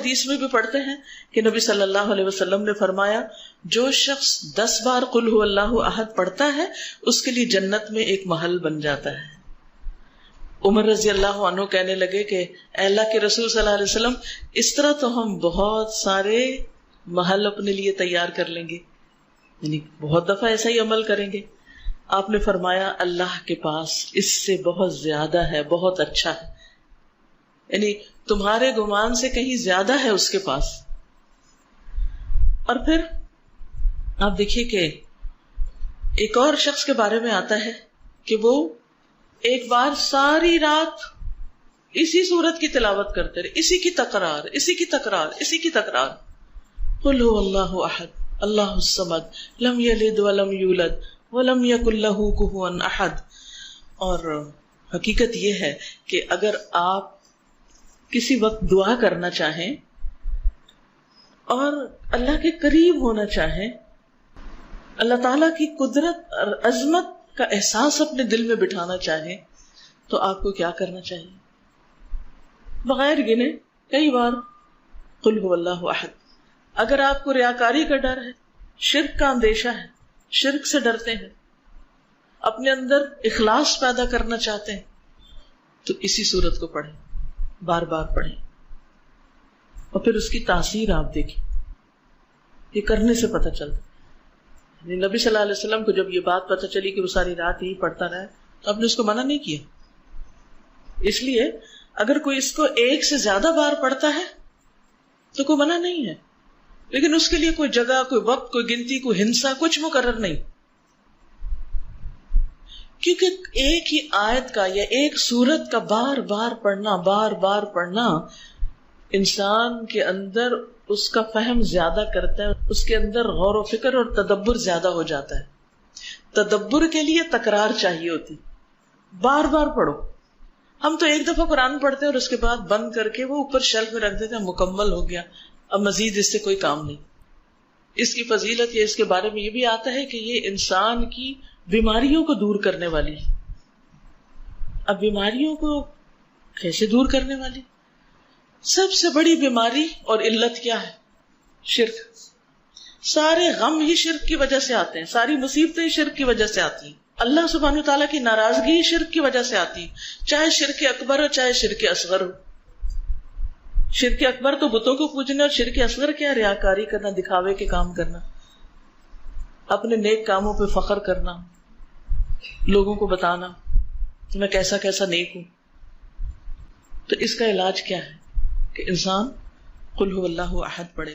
حدیث میں بھی پڑھتے ہیں کہ نبی صلی اللہ علیہ وسلم نے فرمایا جو شخص 10 بار قل هو اللہ احد پڑھتا ہے اس کے لیے جنت میں ایک محل بن جاتا ہے. عمر رضی اللہ عنہ کہنے لگے کہ اے اللہ کے رسول صلی اللہ علیہ وسلم اس طرح تو ہم بہت سارے محل اپنے لیے تیار کر لیں گے، یعنی بہت دفعہ ایسا ہی عمل کریں گے. آپ نے فرمایا اللہ کے پاس اس سے بہت زیادہ ہے، بہت اچھا ہے، یعنی تمہارے گمان سے کہیں زیادہ ہے اس کے پاس. اور پھر آپ دیکھیے کہ ایک اور شخص کے بارے میں آتا ہے کہ وہ ایک بار ساری رات اسی سورت کی تلاوت کرتے رہے، اسی کی تکرار، اسی کی تکرار، اسی کی تکرار. قل هو اللہ احد اللہ الصمد لم یلد ولم یولد ولم یکن لہ کفوا احد. اور حقیقت یہ ہے کہ اگر آپ کسی وقت دعا کرنا چاہیں اور اللہ کے قریب ہونا چاہیں، اللہ تعالیٰ کی قدرت اور عظمت کا احساس اپنے دل میں بٹھانا چاہیں، تو آپ کو کیا کرنا چاہیے؟ بغیر گنے کئی بار قل هو اللہ احد. اگر آپ کو ریاکاری کا ڈر ہے، شرک کا اندیشہ ہے، شرک سے ڈرتے ہیں، اپنے اندر اخلاص پیدا کرنا چاہتے ہیں، تو اسی صورت کو پڑھیں، بار بار پڑھیں، اور پھر اس کی تاثیر آپ دیکھیں. یہ کرنے سے پتہ چلتا. نبی صلی اللہ علیہ وسلم کو جب یہ بات پتہ چلی کہ وہ ساری رات ہی پڑھتا رہا تو آپ نے اس کو منع نہیں کیا. اس لیے اگر کوئی اس کو ایک سے زیادہ بار پڑھتا ہے تو کوئی منع نہیں ہے، لیکن اس کے لیے کوئی جگہ، کوئی وقت، کوئی گنتی، کوئی ہنسا کچھ مقرر نہیں. کیونکہ ایک ہی آیت کا یا ایک سورت کا بار بار پڑھنا انسان کے اندر اس کا فہم زیادہ کرتا ہے، اس کے اندر غور و فکر اور تدبر زیادہ ہو جاتا ہے. تدبر کے لیے تکرار چاہیے ہوتی، بار بار پڑھو. ہم تو ایک دفعہ قرآن پڑھتے ہیں اور اس کے بعد بند کر کے وہ اوپر شیلف میں رکھ دیتے ہیں، مکمل ہو گیا، اب مزید اس سے کوئی کام نہیں. اس کی فضیلت یا اس کے بارے میں یہ بھی آتا ہے کہ یہ انسان کی بیماریوں کو دور کرنے والی ہے. اب بیماریوں کو کیسے دور کرنے والی؟ سب سے بڑی بیماری اور علت کیا ہے؟ شرک. سارے غم ہی شرک کی وجہ سے آتے ہیں، ساری مصیبتیں شرک کی وجہ سے آتی ہیں. اللہ سبحانہ تعالیٰ کی ناراضگی شرک کی وجہ سے آتی، چاہے شرک اکبر ہو چاہے شرک اصغر ہو. شرک اکبر تو بتوں کو پوجنا، اور شرک اصغر کیا؟ ریاکاری کرنا، دکھاوے کے کام کرنا، اپنے نیک کاموں پہ فخر کرنا، لوگوں کو بتانا کہ میں کیسا کیسا نیک ہوں. تو اس کا علاج کیا ہے کہ انسان قل هو اللہ احد پڑھے.